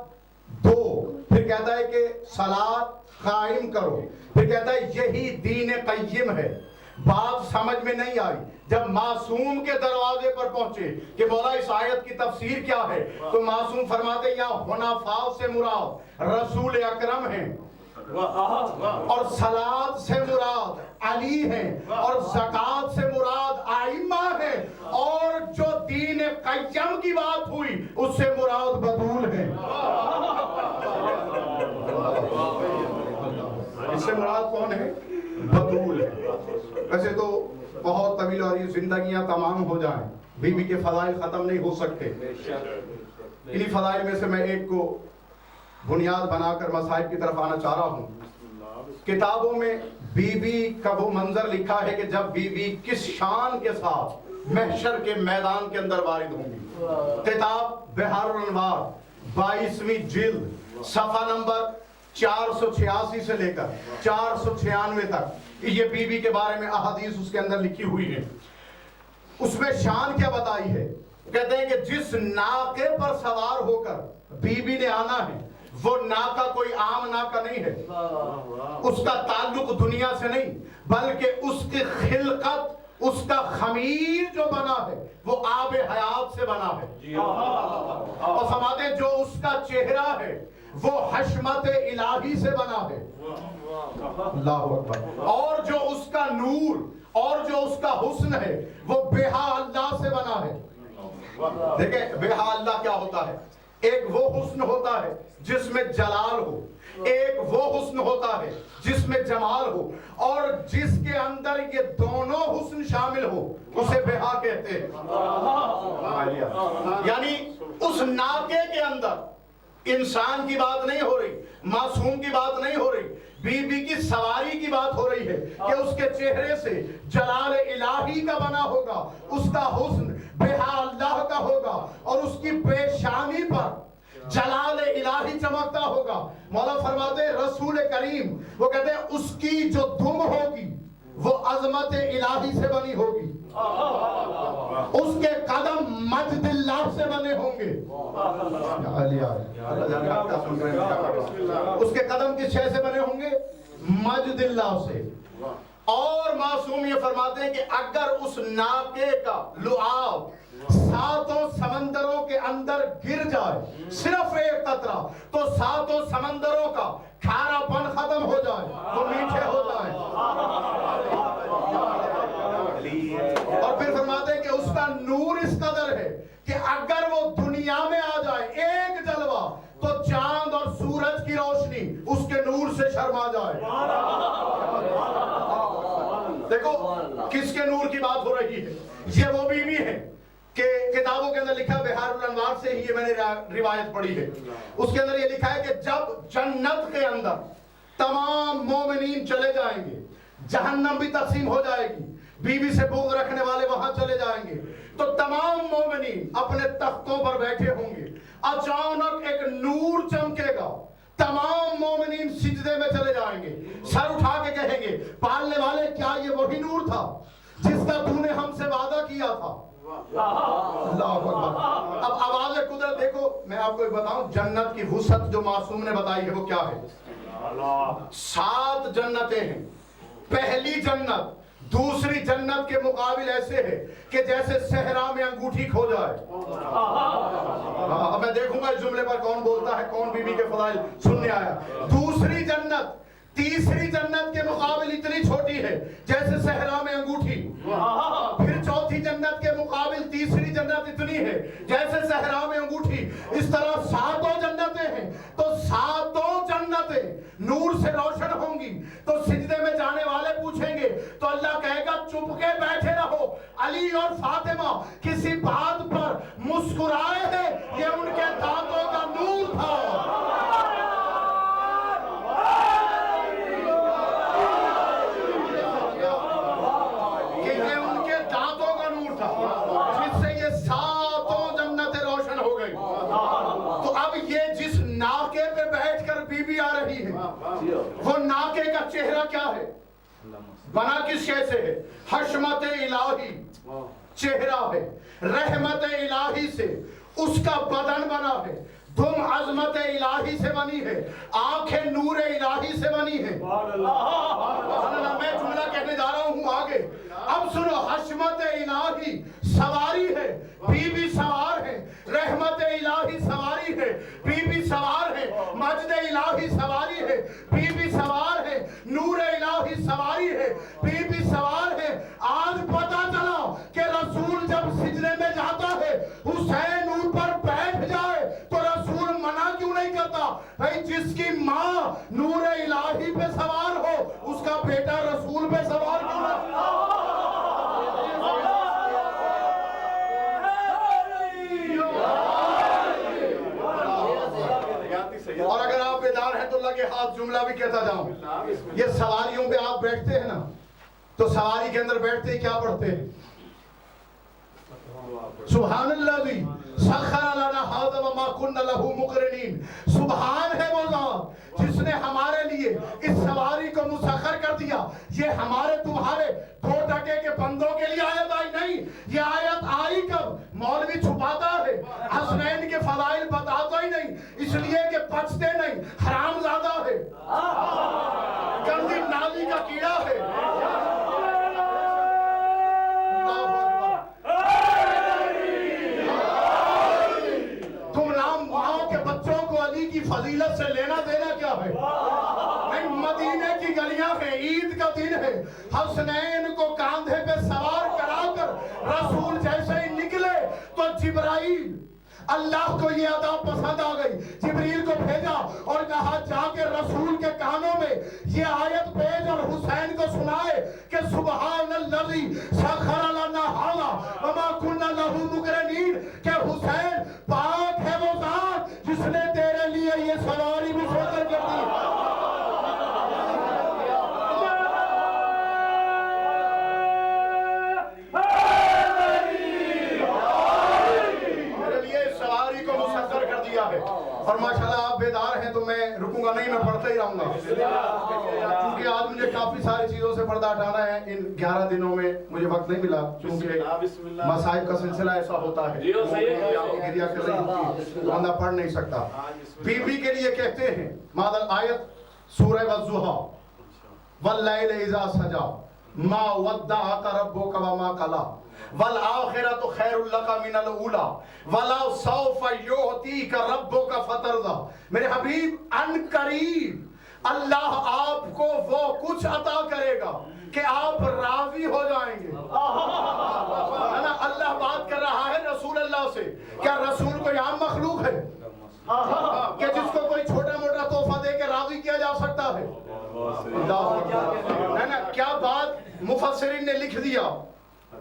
S2: دو، پھر کہتا ہے کہ صلاۃ قائم کرو، پھر کہتا ہے یہی دین قیم ہے. بات سمجھ میں نہیں آئی. جب معصوم کے دروازے پر پہنچے کہ مولا اس آیت کی تفسیر کیا ہے، تو معصوم فرماتے یہاں حنفاء سے مراد رسول اکرم ہیں، اور صلاۃ سے مراد علی ہیں، اور زکوٰۃ سے مراد ائمہ ہیں، اور جو دین قیم کی بات ہوئی اس سے مراد بطول ہیں. اس سے مراد کون ہے؟ بطول ہے. ویسے تو بہت طویل اور یہ زندگیاں تمام ہو جائیں، بی بی کے فضائل ختم نہیں ہو سکتے. انہی فضائل میں سے میں ایک کو بنیاد بنا کر مصائب کی طرف آنا چاہ رہا ہوں. کتابوں میں بی بی کا وہ منظر لکھا ہے کہ جب بی بی کس شان کے ساتھ محشر کے میدان کے اندر وارد ہوں گی. کتاب بحار الانوار 22ویں جلد صفحہ نمبر 486 سے لے کر 496 تک یہ بی بی کے بارے میں احادیث اس کے اندر لکھی ہوئی ہیں. اس میں شان کیا بتائی ہے؟ کہتے ہیں کہ جس ناقے پر سوار ہو کر بی بی نے آنا ہے وہ ناقہ کوئی عام ناقہ نہیں ہے. اس کا تعلق دنیا سے نہیں، بلکہ اس کی خلقت، اس کا خمیر جو بنا ہے وہ آب حیات سے بنا ہے. اور فرماتے ہیں جو اس کا چہرہ ہے وہ حشمت الہی سے بنا ہے. اللہ اکبر. اور جو اس کا نور اور جو اس کا حسن ہے وہ بہا اللہ سے بنا ہے. دیکھیں بہا اللہ کیا ہوتا ہے؟ ایک وہ حسن ہوتا ہے جس میں جلال ہو، ایک وہ حسن ہوتا ہے جس میں جمال ہو، اور جس کے اندر یہ دونوں حسن شامل ہو اسے بہا کہتے ہیں۔ یعنی اس ناکے کے اندر انسان کی بات نہیں ہو رہی، معصوم کی بات نہیں ہو رہی، بی بی کی سواری کی بات ہو رہی ہے کہ اس کے چہرے سے جلال الہی کا بنا ہوگا، اس کا حسن بہا اللہ کا ہوگا، اور اس کی پیشانی پر جلال الہی چمکتا ہوگا۔ مولا فرماتے ہیں رسول کریم وہ کہتے ہیں اس کی جو دم ہوگی وہ عظمت الہی سے بنی ہوگی، اس کے قدم مجد اللہ سے بنے ہوں گے۔ اس کے قدم کس شے سے بنے ہوں گے؟ مجد اللہ سے۔ اور معصوم یہ فرماتے ہیں کہ اگر اس ناکے کا لعاب ساتوں سمندروں کے اندر گر جائے، صرف ایک قطرہ، تو ساتوں سمندروں کا کھارا پن ختم ہو جائے تو میٹھے ہو جائے۔ اور پھر فرماتے ہیں کہ اس کا نور اس قدر ہے کہ اگر وہ دنیا میں آ جائے ایک جلوہ تو چاند اور سورج کی روشنی اس کے نور سے شرما جائے۔ دیکھو کس کے نور کی بات ہو رہی ہے؟ یہ وہ بیوی ہے کہ کتابوں کے اندر لکھا ہے، بہار الانوار سے ہی یہ میں نے روایت پڑھی ہے، اس کے اندر یہ لکھا ہے کہ جب جنت کے اندر تمام مومنین چلے جائیں گے، جہنم بھی تقسیم ہو جائے گی، بیوی سے بغض رکھنے والے وہاں چلے جائیں گے، تو تمام مومنین اپنے تختوں پر بیٹھے ہوں گے، اچانک ایک نور چمکے گا، تمام مومنین سجدے میں چلے جائیں گے، سر اٹھا کے کہیں گے پالنے والے کیا یہ وہی نور تھا جس کا تو نے ہم سے وعدہ کیا تھا؟ اللہ اکبر۔ اب آواز قدرت دیکھو، میں آپ کو بتاؤں جنت کی وسعت جو معصوم نے بتائی ہے وہ کیا ہے؟ 7 جنتیں ہیں۔ پہلی جنت دوسری جنت کے مقابل ایسے ہے کہ جیسے صحرا میں انگوٹھی کھو جائے۔ اب میں دیکھوں گا اس جملے پر کون بولتا ہے، کون بی بی کے فضائل سننے آیا۔ دوسری جنت تیسری جنت کے مقابل اتنی چھوٹی ہے جیسے صحرا میں انگوٹھی۔ پھر چوتھی جنت کے مقابل تیسری جنت اتنی ہے جیسے صحرا میں انگوٹھی۔ اس طرح 7 جنتیں ہیں، تو 7 جنتیں نور سے روشن ہوں گی۔ تو سجدے میں جانے والے پوچھیں گے تو اللہ کہے گا چپ کے بیٹھے رہو، علی اور فاطمہ کسی بات پر مسکرائے ہیں، یہ ان کے دانتوں کا نور تھا۔ جس سے یہ 7 جنتیں روشن ہو گئی۔ تو اب یہ جس ناکے پہ بیٹھ کر بی بی آ رہی ہے وہ ناکے کا چہرہ کیا ہے؟ بنا کس شے سے ہے؟ حشمت الہی چہرہ ہے، رحمت الہی سے اس کا بدن بنا ہے، دم عظمت الہی سے بنی ہے، آنکھیں نور الہی سے بنی ہے۔ میں جملہ کہنے جا رہا ہوں آگے، اب سنو، حشمت الہی سواری ہے، بی بی سوار ہے، رحمت الہی سواری ہے، بی بی سوار ہے، مجد الہی سواری ہے، بی بی سوار ہے، نور الہی سواری ہے، بی بی سوار ہے۔ آج پتہ چلا کہ رسول جب سجدے میں جاتا ہے حسین ان پر بیٹھ جائے تو رسول منع کیوں نہیں کرتا؟ بھائی جس کی ماں نور الہی پہ سوار ہو اس کا بیٹا رسول پہ سوار کیوں نہیں؟ اور اگر آپ بیدار ہیں تو لگے ہاتھ جملہ بھی کہتا جاؤں۔ یہ سواریوں پہ آپ بیٹھتے ہیں نا تو سواری کے اندر بیٹھتے کیا پڑھتے ہیں؟ سبحان الذی سخر لنا ھذا وما كنا له مقرنین۔ سبحان ہے وہ ذات جس نے ہمارے لیے اس سواری کو مسخر کر دیا۔ یہ ہمارے تمہارے 2 ٹکے کے بندوں کے لیے آیت آئی نہیں، یہ آیت آئی کب؟ مولوی چھپاتا ہے، حسنین کے فضائل بتاتا ہی نہیں، اس لیے کہ بچتے نہیں، حرام زادہ ہے، گندی نالی کا کیڑا ہے۔ فضیلت سے لینا دینا کیا ہے؟ نہیں، مدینے کی گلیاں ہیں، عید کا دن ہے، حسنین کو کاندھے پہ سوار کرا کر رسول جیسے ہی نکلے تو جبرائیل اللہ کو یہ ادا پسند آ گئی، جبریل کو بھیجا اور کہا جا کے رسول کے کانوں میں یہ آیت بھیج اور حسین کو سنائے کہ سبحان الذی سخر لنا ھذا وما كنا له مقرنین، کہ حسین پاک ہے وہ ذات جس نے تیرے لیے یہ سواری مسخر کر دی۔ اور ماشاءاللہ آپ بیدار ہیں تو میں رکوں گا نہیں، میں پڑھتا ہی رہوں گا، کیونکہ آج مجھے کافی ساری چیزوں سے پردہ ہٹانا ہے۔ ان 11 دنوں میں مجھے وقت نہیں ملا، چونکہ مصائب کا سلسلہ ایسا ہوتا ہے، گریا کر رہی ہوتی ہے، بندہ پڑھ نہیں سکتا۔ بی بی کے لیے کہتے ہیں مادر آیت سورہ والضحیٰ واللیل اذا سجا ما ودعک ربک وما قلی والآخرۃ خیر لک من الاولی ولسوف یعطیک ربک فترضی۔ میرے حبیب ان قریب اللہ آپ کو وہ کچھ عطا کرے گا کہ آپ راضی ہو جائیں گے۔ اللہ بات کر رہا ہے رسول اللہ سے، کیا رسول کوئی عام مخلوق ہے کہ جس کو کوئی چھوٹا موٹا تحفہ دے کے راضی کیا جا سکتا ہے؟ کیا بات مفسرین نے لکھ دیا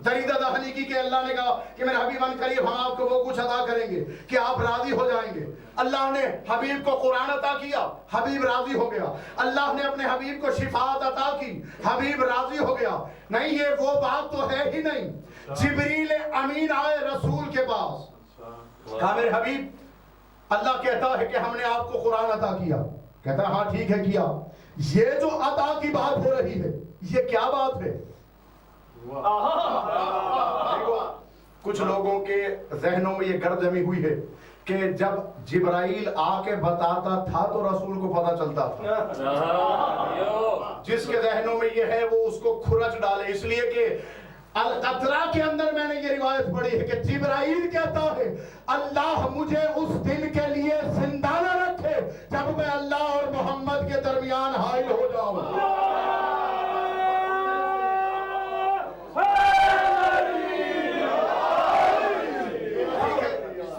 S2: دریدہ دہلی کی، کہ اللہ نے کہا کہ میرے حبیب ان قریب ہم آپ کو وہ کچھ عطا کریں گے کہ آپ راضی ہو جائیں گے۔ اللہ نے حبیب کو قرآن عطا کیا، حبیب راضی ہو گیا۔ اللہ نے اپنے حبیب کو شفاعت عطا کی، حبیب راضی ہو گیا۔ نہیں، یہ وہ بات تو ہے ہی نہیں۔ جبریل امین آئے رسول کے پاس، کہا میرے حبیب اللہ کہتا ہے کہ ہم نے آپ کو قرآن عطا کیا۔ کہتا ہے ہاں ٹھیک ہے کیا، یہ جو عطا کی بات ہو رہی ہے یہ کیا بات ہے؟ کچھ لوگوں کے ذہنوں میں یہ گرد جمی ہوئی ہے کہ جب جبرائیل آ کے بتاتا تھا تو رسول کو پتہ چلتا تھا۔ جس کے ذہنوں میں یہ ہے وہ اس کو کھرچ ڈالے، اس لیے کہ القطرہ کے اندر میں نے یہ روایت پڑھی ہے کہ جبرائیل کہتا ہے اللہ مجھے اس دن کے لیے زندہ نہ رکھے جب میں اللہ اور محمد کے درمیان حائل ہو جاؤں۔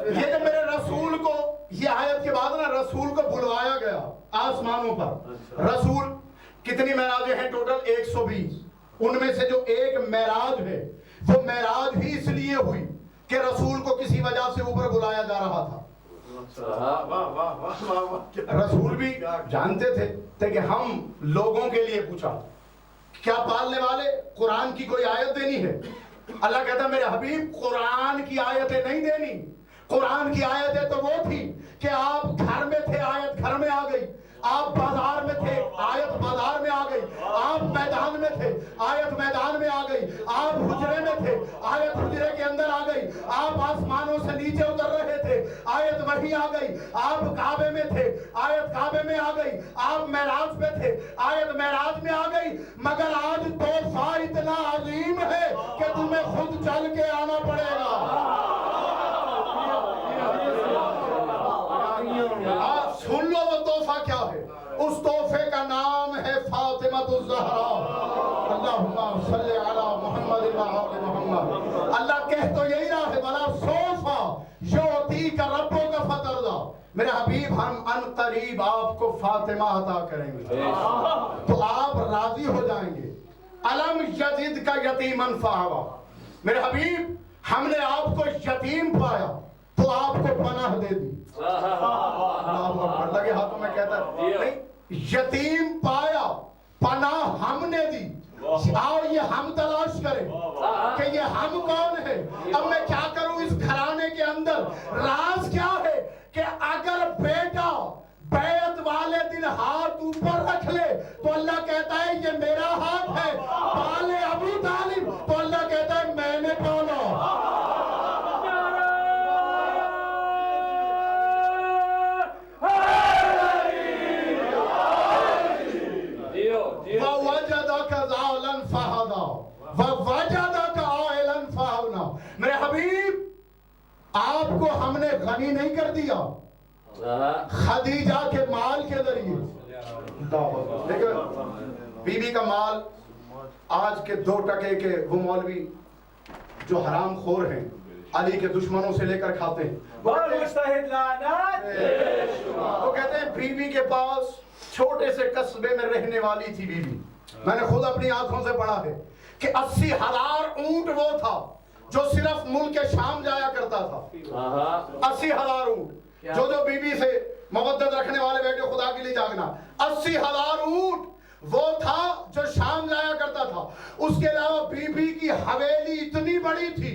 S2: یہ جب میرے رسول کو یہ آیت کے بعد نا رسول کو بلوایا گیا آسمانوں پر، رسول کتنی معراجیں ہیں ٹوٹل؟ 120۔ ان میں سے جو ایک معراج ہے وہ معراج ہی اس لیے ہوئی کہ رسول کو کسی وجہ سے اوپر بلایا جا رہا تھا۔ رسول بھی جانتے تھے کہ ہم لوگوں کے لیے پوچھا، کیا پالنے والے قرآن کی کوئی آیت دینی ہے؟ اللہ کہتا میرے حبیب قرآن کی آیتیں نہیں دینی، قرآن کی آیتیں تو وہ تھی کہ آپ گھر میں تھے آیت گھر میں آ گئی، آپ بازار میں تھے آیت بازار میں آ گئی، آپ میدان میں تھے آیت میدان میں آ گئی، آپ حجرے میں تھے آیت حجرے کے اندر آ گئی، آپ آسمانوں سے نیچے اتر رہے تھے آیت وہی آ گئی، آپ کعبے میں تھے آیت کعبے میں آ گئی، آپ معراج پہ تھے آیت معراج میں آ گئی۔ مگر آج تحفہ اتنا عظیم ہے کہ تمہیں خود چل کے آنا پڑے گا۔ سن لو وہ تحفہ کیا ہے، اس تحفے کا نام ہے فاطمہ الزہرا۔ اللہم صلی علی محمد وعلی محمد۔ اللہ کہہ تو یہی رہا ہے وَلَا سَوْفَ يُعْطِيكَ رَبُّكَ فَتَرْضَىٰ، میرے حبیب ہم ان قریب آپ کو فاطمہ عطا کریں گے تو آپ راضی ہو جائیں گے۔ أَلَمْ يَجِدْكَ يَتِيمًا فَآوَىٰ، میرے حبیب ہم نے آپ کو یتیم پایا تو آپ کو پناہ دے دی۔ لگے ہاتھوں میں کہتا ہے یتیم پایا پناہ ہم نے دی۔ آؤ یہ ہم تلاش کریں کہ یہ ہم کون ہے۔ اب میں کیا کروں اس گھرانے کے اندر؟ راز کیا ہے کہ اگر بیٹا بیعت والے دن ہاتھ اوپر رکھ لے تو اللہ کہتا ہے یہ میرا ہاتھ ہے، پالے ابو طالب تو اللہ کہتا ہے میں نے پالا۔ وَوَجَدَكَ ضَالًا فَهَدَىٰ وَوَجَدَكَ عَائِلًا فَأَغْنَىٰ، میرے حبیب آپ کو ہم نے غنی نہیں کر دیا خدیجہ کے مال کے ذریعے۔ لیکن بی بی کا مال آج کے 2 ٹکے کے وہ مولوی جو حرام خور ہیں علی کے دشمنوں سے لے کر کھاتے ہیں،
S4: مجتہد لعنت
S2: وہ کہتے ہیں بیوی کے پاس چھوٹے سے قصبے میں رہنے والی تھی بیوی. میں نے خود اپنی آنکھوں سے پڑھا ہے کہ 80,000 اونٹ وہ تھا جو صرف ملک شام جایا کرتا تھا. 80,000 اونٹ جو بیوی سے مودت رکھنے والے بیٹے خدا کے لیے جاگنا. 80,000 اونٹ وہ تھا جو شام جایا کرتا تھا. اس کے علاوہ بیوی کی حویلی اتنی بڑی تھی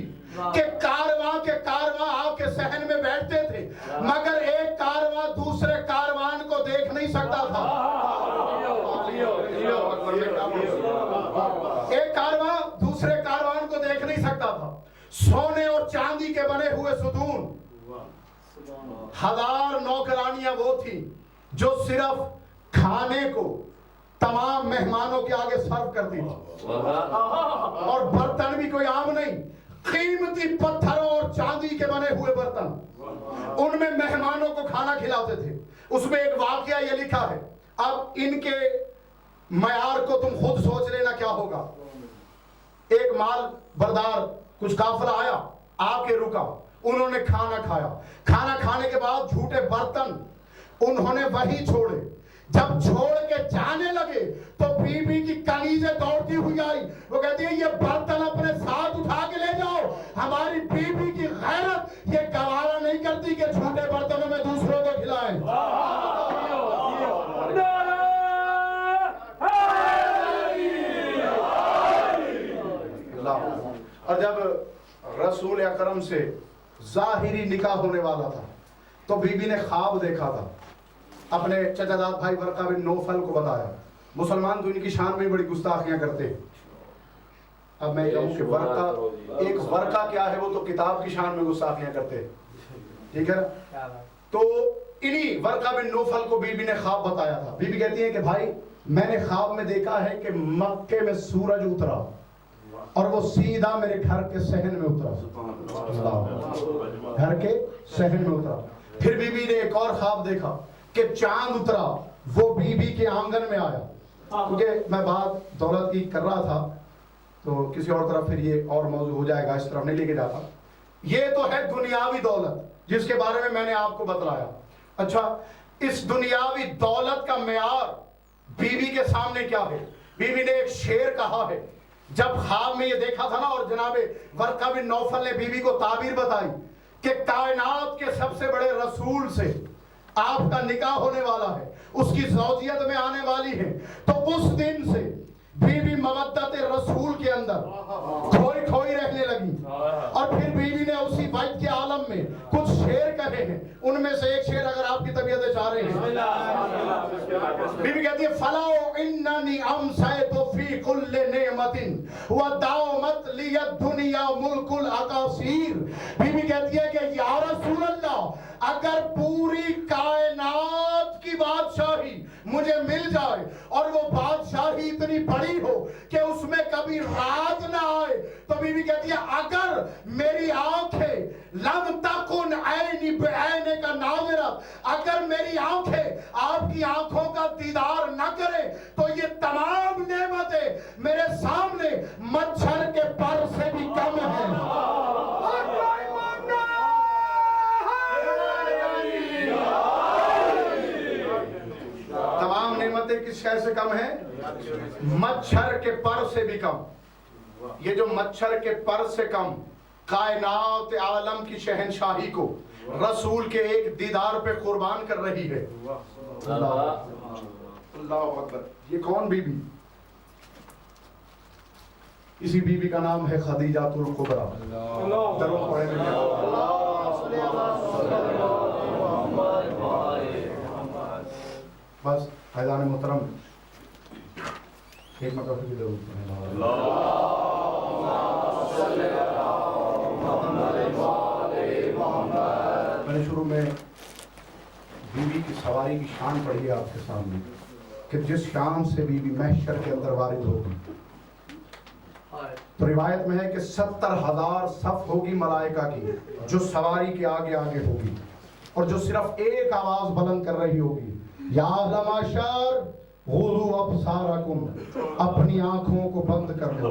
S2: کہ کارواں کے کارواں آ کے صحن میں بیٹھتے تھے مگر ایک کارواں دوسرے کاروان کو دیکھ نہیں سکتا تھا. ایک کارواں دوسرے کاروان کو دیکھ نہیں سکتا تھا. سونے اور چاندی کے بنے ہوئے ستون. 1000 نوکرانیاں وہ تھی جو صرف کھانے کو تمام مہمانوں کے آگے سرو کرتی تھی. اور برتن بھی کوئی عام نہیں, قیمتی پتھروں اور چاندی کے بنے ہوئے برتن. ان میں مہمانوں کو کھانا کھلاتے تھے. اس میں ایک واقعہ یہ لکھا ہے, اب ان کے معیار کو تم خود سوچ لینا کیا ہوگا. ایک مال بردار کچھ قافلہ آیا, آ کے رکا, انہوں نے کھانا کھایا. کھانا کھانے کے بعد جھوٹے برتن انہوں نے وہی چھوڑے. جب چھوڑ کے جانے لگے تو بیوی کی کنیزیں دوڑتی ہوئی آئی. وہ کہتی ہے یہ برتن اپنے ساتھ اٹھا کے لے جاؤ. ہماری بیوی کی غیرت یہ گوارا نہیں کرتی کہ جھوٹے برتنوں میں دوسروں کو کھلائیں. اور جب رسول اکرم سے ظاہری نکاح ہونے والا تھا تو بیوی نے خواب دیکھا تھا. اپنے چچا زاد بھائی ورقہ بن نوفل کو بتایا. مسلمان تو ان کی شان میں بڑی گستاخیاں کرتے ہیں. اب میں کہوں کہ ورقہ, ایک ورقہ کیا ہے, وہ تو کتاب کی شان میں گستاخیاں کرتے ہیں, ٹھیک ہے. تو انہی ورقہ بن نوفل کو بیوی نے خواب بتایا تھا. بیوی کہتی ہے کہ بھائی میں نے خواب میں دیکھا ہے کہ مکے میں سورج اترا اور وہ سیدھا میرے گھر کے صحن میں اترا. گھر کے صحن میں اترا. پھر بیوی نے ایک اور خواب دیکھا کہ چاند اترا, وہ بیوی کے آنگن میں آیا. کیونکہ میں بات دولت کی کر رہا تھا تو کسی اور طرف پھر یہ اور موضوع ہو جائے گا, اس طرف نہیں لے کے جاتا. یہ تو ہے دنیاوی دولت جس کے بارے میں نے آپ کو بتلایا. اچھا, اس دنیاوی دولت کا معیار بیوی کے سامنے کیا ہے؟ بیوی نے ایک شعر کہا ہے جب خواب میں یہ دیکھا تھا نا, اور جناب ورقہ بن نوفل نے بیوی کو تعبیر بتائی کہ کائنات کے سب سے بڑے رسول سے آپ کا نکاح ہونے والا ہے, اس کی زوجیت میں آنے والی ہے. تو اس دن سے بیوی مودت رسول کے اندر کھوئی کھوئی رہنے لگی. اور پھر بیوی نے اسی بیت کے عالم میں کچھ شعر کہے ہیں. ان میں سے ایک شعر اگر آپ کی طبیعتیں چاہ رہے ہیں, بیوی کہتی ہے فلاو اننی امسیت فی کل نعمت وداومت لی الدنیا ملک الاقاصیر. بیوی کہتی ہے کہ یا رسول اللہ, اگر پوری کائنات کی بادشاہی مجھے مل جائے اور وہ بادشاہی اتنی بڑی ہو کہ اس میں کبھی رات نہ آئے, تو بیوی کہتی ہے اگر میری آنکھیں لم تکن عینی بعین کا ناظرۃ, اگر میری آنکھیں آپ کی آنکھوں کا دیدار نہ کرے تو یہ تمام نعمتیں میرے سامنے مچھر کے پر سے بھی کم ہیں. تمام نعمتیں کس شے سے کم ہیں؟ مچھر کے پر سے بھی کم. یہ جو مچھر کے پر سے کم کائنات عالم کی شہنشاہی کو رسول کے ایک دیدار پہ قربان کر رہی ہے. اللہ اکبر. یہ کون بی بی؟ اسی بی بی کا نام ہے خدیجہ الکبریٰ. درود پڑھیں بس. فیضان محترم ایک مرتبہ بھی درود پڑھیں. میں نے شروع میں بیوی کی سواری کی شان پڑھی ہے آپ کے سامنے کہ جس شان سے بیوی محشر کے اندر وارد ہوگی. تو روایت میں ہے کہ 70,000 صف ہوگی ملائکہ کی جو سواری کے آگے آگے ہوگی, اور جو صرف ایک آواز بلند کر رہی ہوگی, یا اہل معشر غضوا ابصارکم, اپنی آنکھوں کو بند کر لو.